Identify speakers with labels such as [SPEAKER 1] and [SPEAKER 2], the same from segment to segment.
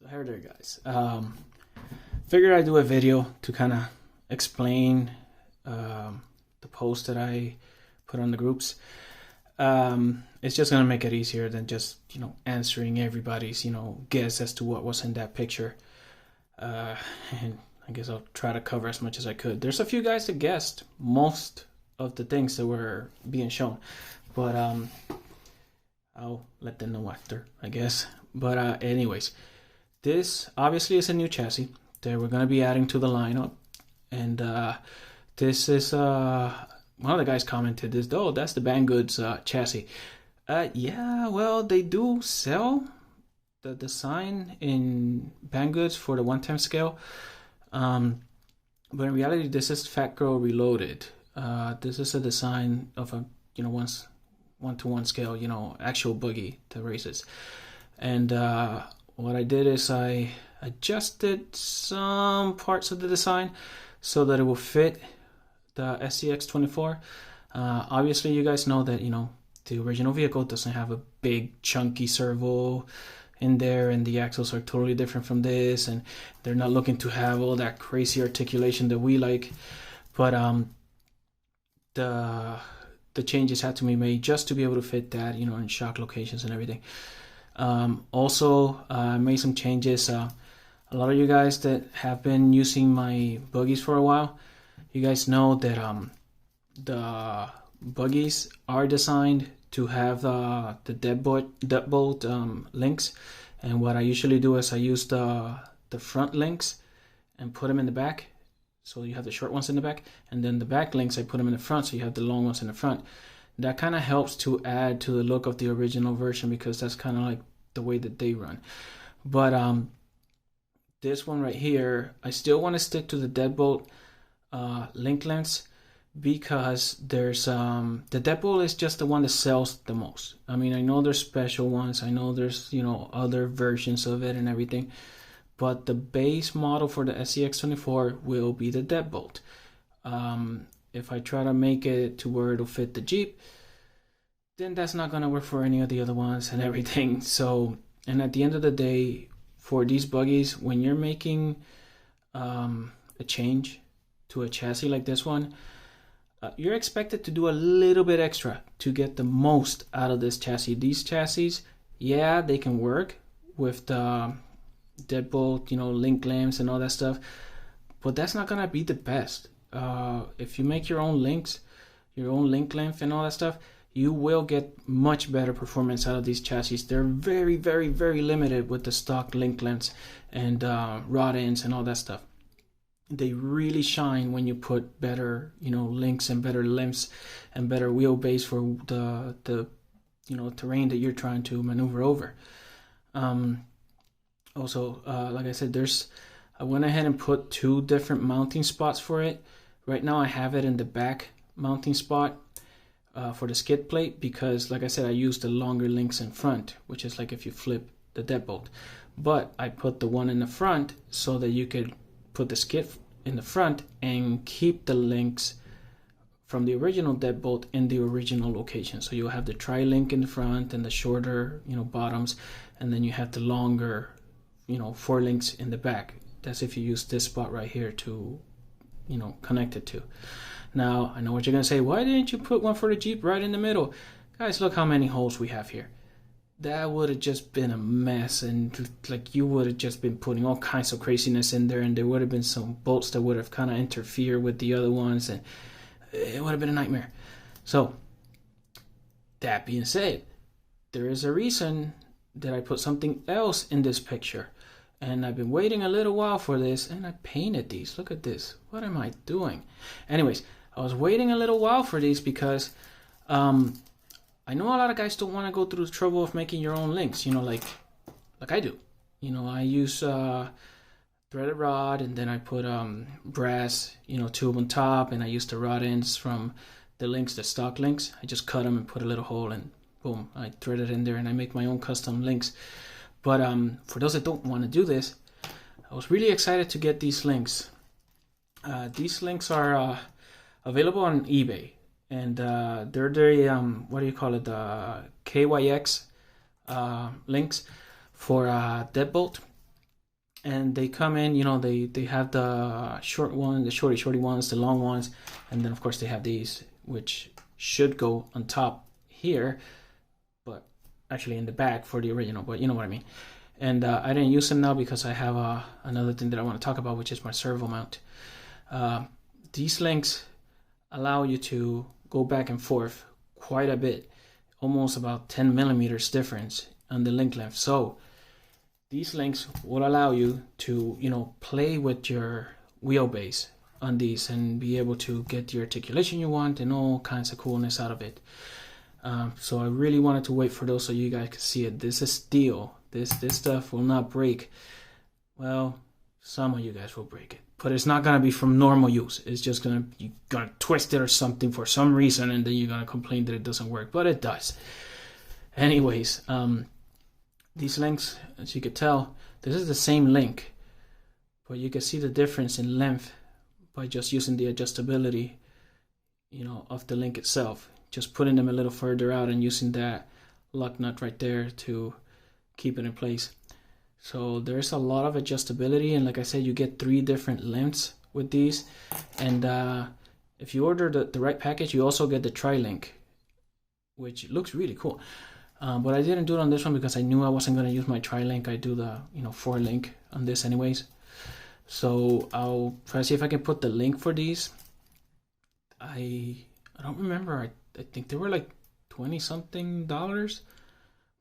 [SPEAKER 1] So here there, guys. Figured I'd do a video to kind of explain the post that I put on the groups. It's just gonna make it easier than just answering everybody's guess as to what was in that picture. And I guess I'll try to cover as much as I could. There's a few guys that guessed most of the things that were being shown, but I'll let them know after, I guess. But anyways, this obviously is a new chassis that we're going to be adding to the lineup. And this is, one of the guys commented this, oh, that's the Banggood's chassis. Yeah, well, they do sell the design in Banggood's for the 1/10 scale. But in reality, this is Fat Girl Reloaded. This is a design of a, 1:1 scale, actual buggy that races. And what I did is I adjusted some parts of the design so that it will fit the SCX24. Obviously, you guys know that, the original vehicle doesn't have a big chunky servo in there, and the axles are totally different from this, and they're not looking to have all that crazy articulation that we like. But the changes had to be made just to be able to fit that, in shock locations and everything. Also, I made some changes. A lot of you guys that have been using my buggies for a while, you guys know that the buggies are designed to have the deadbolt links. And what I usually do is I use the front links and put them in the back. So you have the short ones in the back, and then the back links I put them in the front, so you have the long ones in the front. That kind of helps to add to the look of the original version, because that's kind of like the way that they run. But this one right here, I still want to stick to the deadbolt link lengths, because there's the deadbolt is just the one that sells the most. I mean, I know there's special ones, I know there's other versions of it and everything, but the base model for the SCX24 will be the deadbolt. If I try to make it to where it'll fit the Jeep, then that's not going to work for any of the other ones and everything. So, and at the end of the day, for these buggies, when you're making a change to a chassis like this one, you're expected to do a little bit extra to get the most out of this chassis. These chassis, yeah, they can work with the deadbolt, link lamps and all that stuff, but that's not gonna be the best. If you make your own links, your own link length and all that stuff, you will get much better performance out of these chassis. They're very, very, very limited with the stock link lengths and rod ends and all that stuff. They really shine when you put better, links and better lengths and better wheelbase for the terrain that you're trying to maneuver over. Also, like I said, I went ahead and put 2 different mounting spots for it. Right now I have it in the back mounting spot for the skid plate, because like I said, I use the longer links in front, which is like if you flip the deadbolt. But I put the one in the front so that you could put the skid in the front and keep the links from the original deadbolt in the original location. So you'll have the tri-link in the front and the shorter, bottoms, and then you have the longer, 4 links in the back. That's if you use this spot right here to, connect it to. Now, I know what you're gonna say. Why didn't you put one for the Jeep right in the middle? Guys, look how many holes we have here. That would have just been a mess, and like you would have just been putting all kinds of craziness in there, and there would have been some bolts that would have kind of interfered with the other ones, and it would have been a nightmare. So, that being said, there is a reason that I put something else in this picture. And I've been waiting a little while for this, and I painted these. Look at this. What am I doing? Anyways, I was waiting a little while for these because I know a lot of guys don't want to go through the trouble of making your own links, like I do. I use threaded rod, and then I put brass, tube on top, and I use the rod ends from the links, the stock links. I just cut them and put a little hole, and boom, I thread it in there, and I make my own custom links. But for those that don't want to do this, I was really excited to get these links. These links are available on eBay, and they're the KYX links for deadbolt. and they come in, you know, they have the short one, the shorty ones, the long ones, and then of course they have these which should go on top here, but actually in the back for the original, but you know what I mean. And I didn't use them now because I have another thing that I want to talk about, which is my servo mount. These links allow you to go back and forth quite a bit, almost about 10 millimeters difference on the link length. So these links will allow you to, you know, play with your wheelbase on these and be able to get the articulation you want and all kinds of coolness out of it. So I really wanted to wait for those so you guys could see it. This is steel. This stuff will not break. Well, some of you guys will break it, but it's not gonna be from normal use. It's just you're gonna twist it or something for some reason, and then you're gonna complain that it doesn't work, but it does. Anyways, these links, as you could tell, this is the same link, but you can see the difference in length by just using the adjustability, you know, of the link itself. Just putting them a little further out and using that lock nut right there to keep it in place. So there's a lot of adjustability, and like I said, you get 3 different lengths with these. And if you order the right package, you also get the tri-link, which looks really cool. But I didn't do it on this one because I knew I wasn't going to use my tri-link. I do the 4-link on this anyways. So I'll try to see if I can put the link for these. I don't remember. I think they were like $20-something,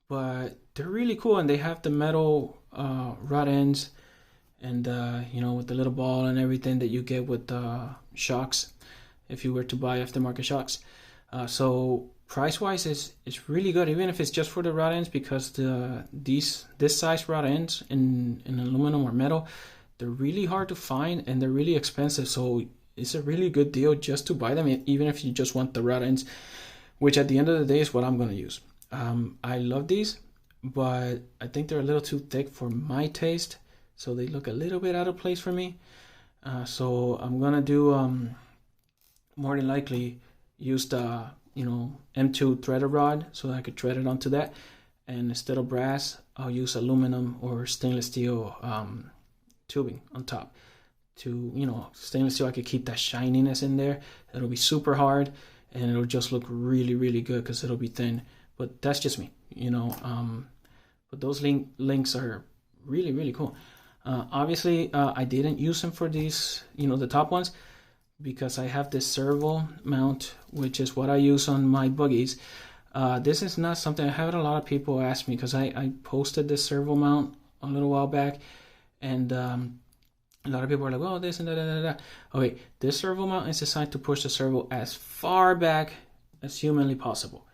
[SPEAKER 1] but they're really cool, and they have the metal rod ends, and you know, with the little ball and everything that you get with shocks if you were to buy aftermarket shocks. So price wise it's really good, even if it's just for the rod ends, because this size rod ends in aluminum or metal, they're really hard to find and they're really expensive. So it's a really good deal just to buy them, even if you just want the rod ends, which at the end of the day is what I'm going to use. I love these, but I think they're a little too thick for my taste, so they look a little bit out of place for me. So I'm gonna do more than likely use the M2 threaded rod so I could thread it onto that, and instead of brass I'll use aluminum or stainless steel tubing on top to, stainless steel, I could keep that shininess in there. It'll be super hard and it'll just look really, really good because it'll be thin. But that's just me, but those links are really, really cool. Obviously, I didn't use them for these, the top ones, because I have this servo mount, which is what I use on my buggies. This is not something I had a lot of people ask me, because I posted this servo mount a little while back, and a lot of people are like, well, this and that. Okay, this servo mount is designed to push the servo as far back as humanly possible.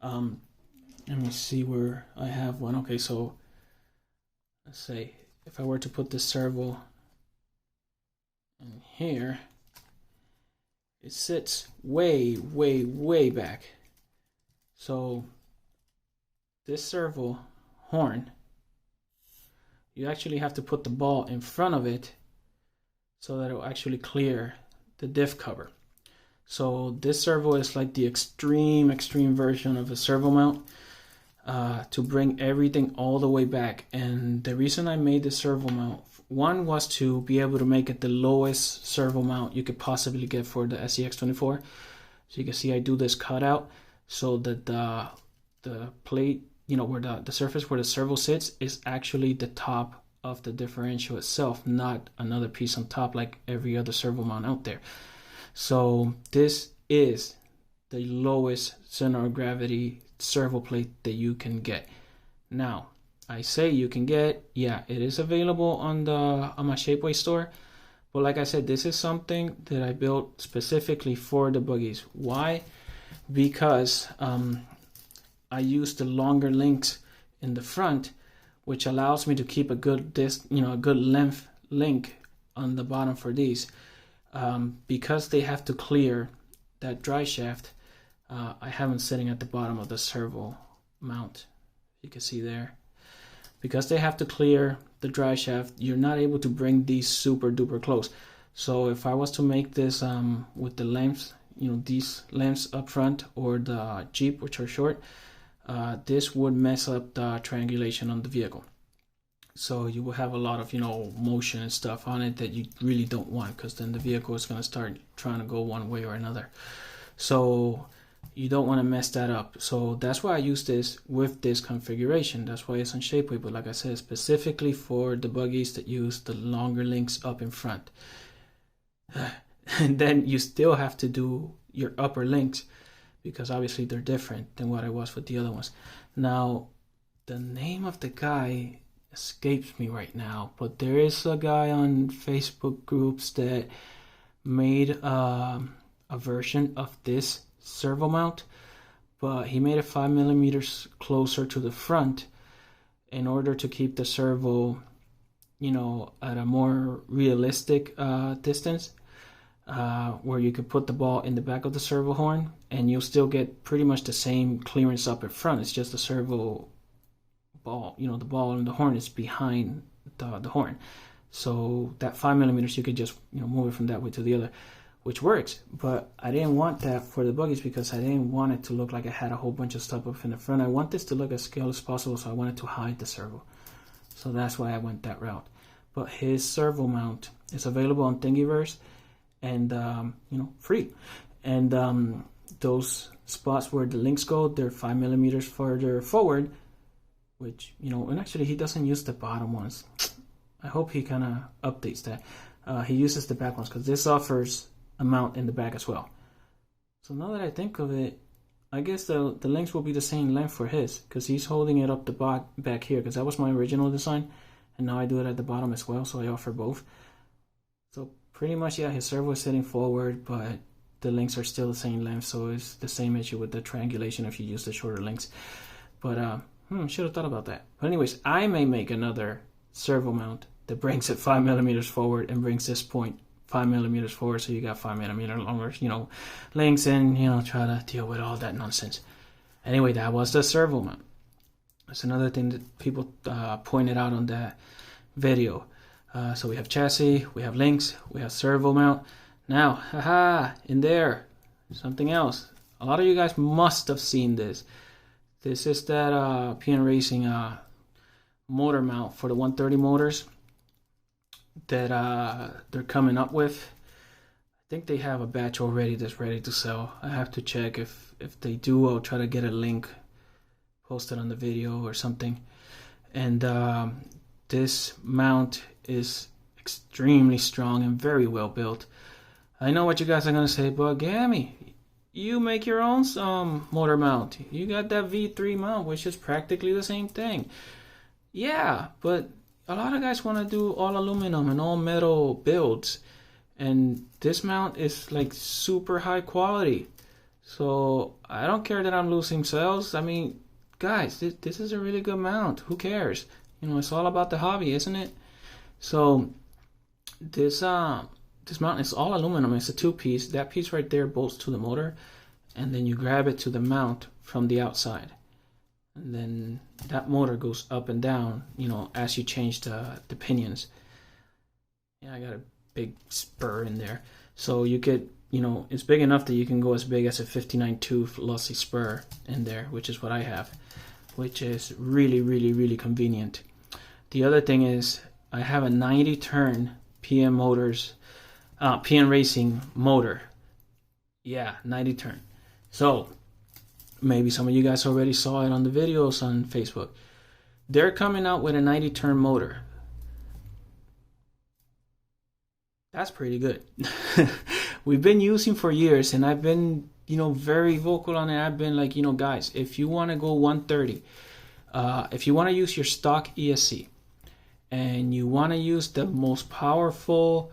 [SPEAKER 1] Let me see where I have one. Okay, so let's say if I were to put this servo in here, it sits way, way, way back. So this servo horn, you actually have to put the ball in front of it so that it will actually clear the diff cover. So this servo is like the extreme version of a servo mount to bring everything all the way back. And the reason I made the servo mount, one was to be able to make it the lowest servo mount you could possibly get for the SCX24. So you can see I do this cutout so that the plate, where the surface where the servo sits is actually the top of the differential itself, not another piece on top like every other servo mount out there. So this is the lowest center of gravity servo plate that you can get. Now, I say you can get, yeah, it is available on my Shapeways store, but like I said, this is something that I built specifically for the buggies. Why? Because I use the longer links in the front, which allows me to keep a good a good length link on the bottom for these. Because they have to clear that dry shaft, I have them sitting at the bottom of the servo mount. You can see there. Because they have to clear the dry shaft, you're not able to bring these super duper close. So if I was to make this with the lengths, these lengths up front, or the Jeep, which are short, this would mess up the triangulation on the vehicle. So you will have a lot of, motion and stuff on it that you really don't want, because then the vehicle is going to start trying to go one way or another. So you don't want to mess that up. So that's why I use this with this configuration. That's why it's on Shapeweed. But like I said, specifically for the buggies that use the longer links up in front. And then you still have to do your upper links, because obviously they're different than what I was with the other ones. Now, the name of the guy escapes me right now, but there is a guy on Facebook groups that made a version of this servo mount, but he made it 5mm closer to the front in order to keep the servo, at a more realistic distance, where you could put the ball in the back of the servo horn and you'll still get pretty much the same clearance up in front. It's just the servo ball, the ball and the horn is behind the horn. So that 5mm, you could just move it from that way to the other, which works. But I didn't want that for the buggies, because I didn't want it to look like I had a whole bunch of stuff up in the front. I want this to look as scaled as possible, so I wanted to hide the servo. So that's why I went that route. But his servo mount is available on Thingiverse, and free. And those spots where the links go, they're 5mm further forward, which, and actually he doesn't use the bottom ones. I hope he kind of updates that. He uses the back ones, because this offers a mount in the back as well. So now that I think of it, I guess the links will be the same length for his, because he's holding it up the back here, because that was my original design, and now I do it at the bottom as well, so I offer both. So pretty much, yeah, his servo is sitting forward, but the links are still the same length, so it's the same issue with the triangulation if you use the shorter links. But should have thought about that. But anyways, I may make another servo mount that brings it 5mm forward and brings this point 5mm forward, so you got 5mm longer, links, and try to deal with all that nonsense. Anyway, that was the servo mount. That's another thing that people pointed out on that video. So we have chassis, we have links, we have servo mount. Now, in there, something else. A lot of you guys must have seen this. This is that PN Racing motor mount for the 130 motors that they're coming up with. I think they have a batch already that's ready to sell. I have to check. If they do, I'll try to get a link posted on the video or something. And this mount is extremely strong and very well built. I know what you guys are going to say, but Gammy, you make your own motor mount. You got that V3 mount, which is practically the same thing. Yeah, but a lot of guys want to do all aluminum and all metal builds, and this mount is like super high quality. So I don't care that I'm losing sales. I mean, guys, this is a really good mount. Who cares? It's all about the hobby, isn't it? So this mount is all aluminum. It's a two-piece. That piece right there bolts to the motor, and then you grab it to the mount from the outside, and then that motor goes up and down, as you change the pinions. Yeah, I got a big spur in there, so you get, it's big enough that you can go as big as a 59 tooth lossy spur in there, which is what I have, which is really, really, really convenient. The other thing is I have a 90 turn PN Racing motor. Yeah, 90 turn. So maybe some of you guys already saw it on the videos on Facebook. They're coming out with a 90 turn motor. That's pretty good. We've been using for years, and I've been, very vocal on it. I've been like, guys, if you want to go 130, if you want to use your stock ESC, and you want to use the most powerful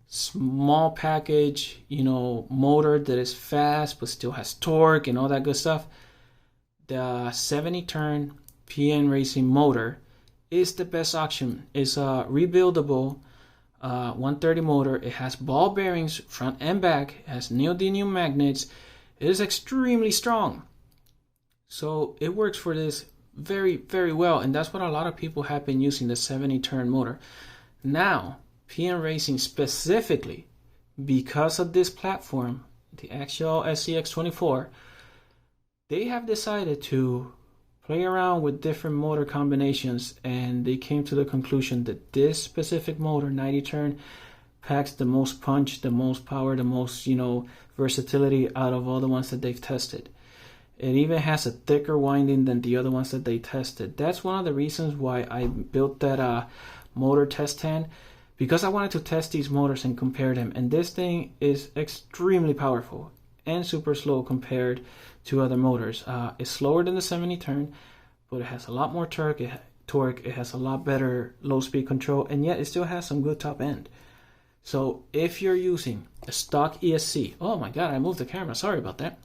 [SPEAKER 1] small package, motor that is fast but still has torque and all that good stuff, the 70 turn PN Racing motor is the best option. It's a rebuildable 130 motor. It has ball bearings front and back. It has neodymium magnets. It is extremely strong. So it works for this very, very well, and that's what a lot of people have been using, the 70 turn motor. Now, PN Racing specifically, because of this platform, the actual SCX24, they have decided to play around with different motor combinations, and they came to the conclusion that this specific motor, 90 turn, packs the most punch, the most power, the most, versatility out of all the ones that they've tested. It even has a thicker winding than the other ones that they tested. That's one of the reasons why I built that motor test stand, because I wanted to test these motors and compare them. And this thing is extremely powerful and super slow compared to other motors. It's slower than the 70 turn, but it has a lot more torque. It has a lot better low speed control, and yet it still has some good top end. So if you're using a stock ESC, oh my god, I moved the camera, sorry about that.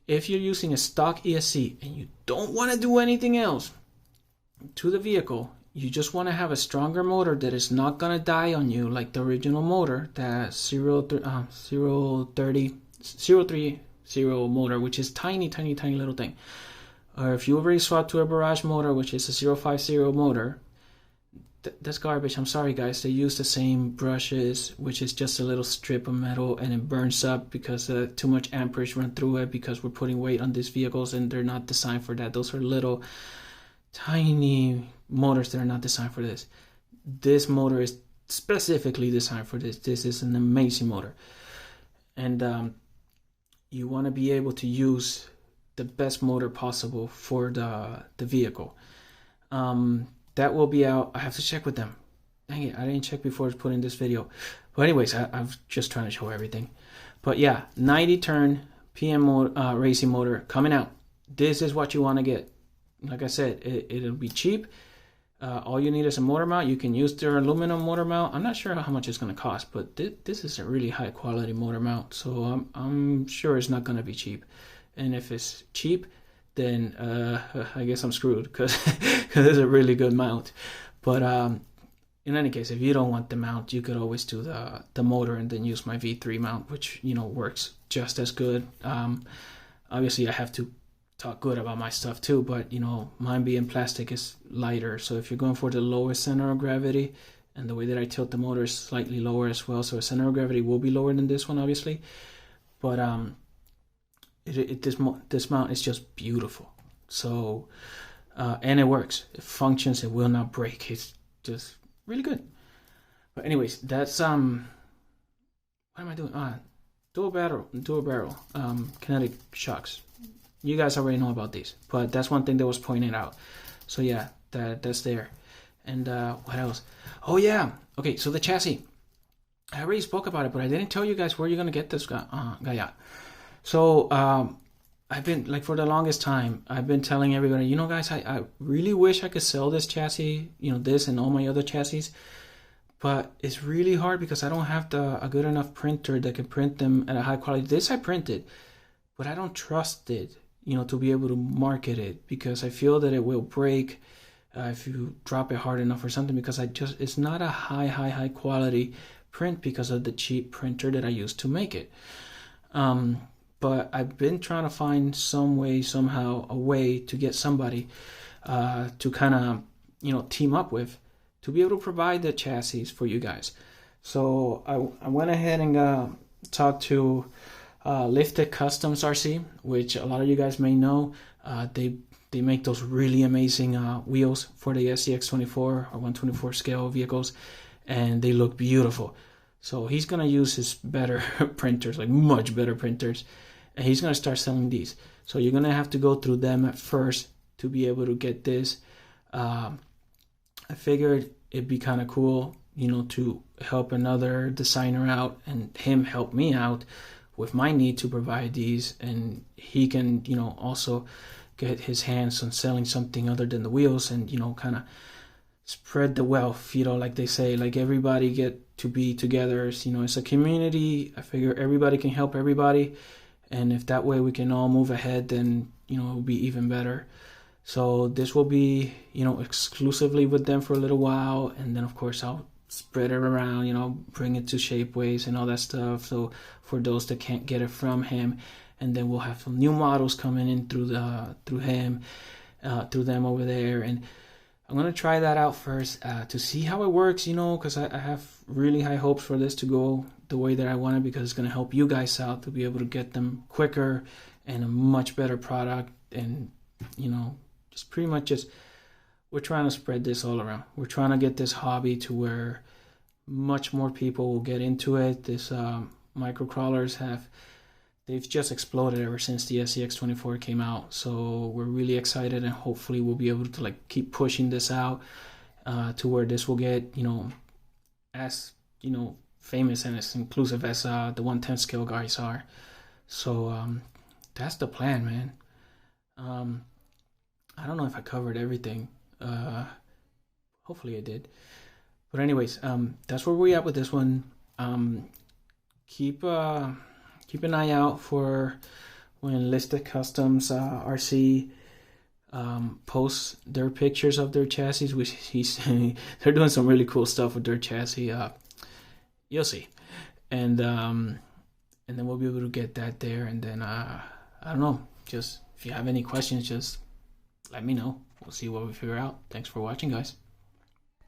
[SPEAKER 1] If you're using a stock ESC and you don't want to do anything else to the vehicle, you just want to have a stronger motor that is not going to die on you like the original motor, that 030 motor, which is tiny little thing. Or if you already swapped to a barrage motor, which is a 050 motor, that's garbage. I'm sorry guys, they use the same brushes, which is just a little strip of metal, and it burns up because too much amperage run through it, because we're putting weight on these vehicles and they're not designed for that. Those are little tiny motors that are not designed for this. This motor is specifically designed for this. This is an amazing motor, and you want to be able to use the best motor possible for the vehicle. That will be out. I have to check with them. Dang it, I didn't check before putting this video. But anyways, I'm just trying to show everything. But yeah, 90 turn PM racing motor coming out. This is what you want to get. Like I said, it'll be cheap. All you need is a motor mount. You can use their aluminum motor mount. I'm not sure how much it's going to cost, but this is a really high quality motor mount. So I'm sure it's not going to be cheap. And if it's cheap, then I guess I'm screwed, because it's a really good mount. But in any case, if you don't want the mount, you could always do the motor and then use my V3 mount, which works just as good. Obviously I have to talk good about my stuff too, but mine being plastic is lighter. So if you're going for the lowest center of gravity, and the way that I tilt the motor is slightly lower as well, so the center of gravity will be lower than this one, obviously. But this mount is just beautiful. So and it works, it functions, it will not break. It's just really good. But anyways, that's what am I doing? Dual barrel kinetic shocks. You guys already know about these, but that's one thing that was pointed out. So yeah, that's there. And what else? Oh yeah, okay, so the chassis, I already spoke about it, but I didn't tell you guys where you're gonna get this guy out. So I've been, for the longest time, I've been telling everybody, guys, I really wish I could sell this chassis, this and all my other chassis, but it's really hard because I don't have a good enough printer that can print them at a high quality. This I printed, but I don't trust it, to be able to market it, because I feel that it will break if you drop it hard enough or something, because it's not a high quality print because of the cheap printer that I used to make it. But I've been trying to find somehow a way to get somebody to kind of, team up with, to be able to provide the chassis for you guys. So I went ahead and talked to Lifted Customs RC, which a lot of you guys may know. They make those really amazing wheels for the SCX24 or 124 scale vehicles, and they look beautiful. So he's going to use his better printers, much better printers, and he's going to start selling these. So you're going to have to go through them at first to be able to get this. I figured it'd be kind of cool, to help another designer out and him help me out with my need to provide these, and he can, also get his hands on selling something other than the wheels, and, kind of spread the wealth, like they say, everybody get to be together. It's a community. I figure everybody can help everybody, and if that way we can all move ahead, then it'll be even better. So this will be exclusively with them for a little while, and then of course I'll spread it around, bring it to Shapeways and all that stuff, so for those that can't get it from him. And then we'll have some new models coming in through him, through them over there. And I'm going to try that out first to see how it works, because I have really high hopes for this to go the way that I want it, because it's going to help you guys out to be able to get them quicker and a much better product, and you know, just pretty much just, we're trying to spread this all around. We're trying to get this hobby to where much more people will get into it. This microcrawlers they've just exploded ever since the SCX24 came out. So we're really excited, and hopefully we'll be able to like keep pushing this out to where this will get, you know, as, you know, famous and as inclusive as the 110 scale guys are. So that's the plan, man. I don't know if I covered everything. Hopefully I did. But anyways, that's where we at with this one. Keep an eye out for when Listed Customs RC posts their pictures of their chassis, which they're doing some really cool stuff with their chassis. You'll see, and then we'll be able to get that there. And then I don't know, just if you have any questions, just let me know. We'll see what we figure out. Thanks for watching, guys.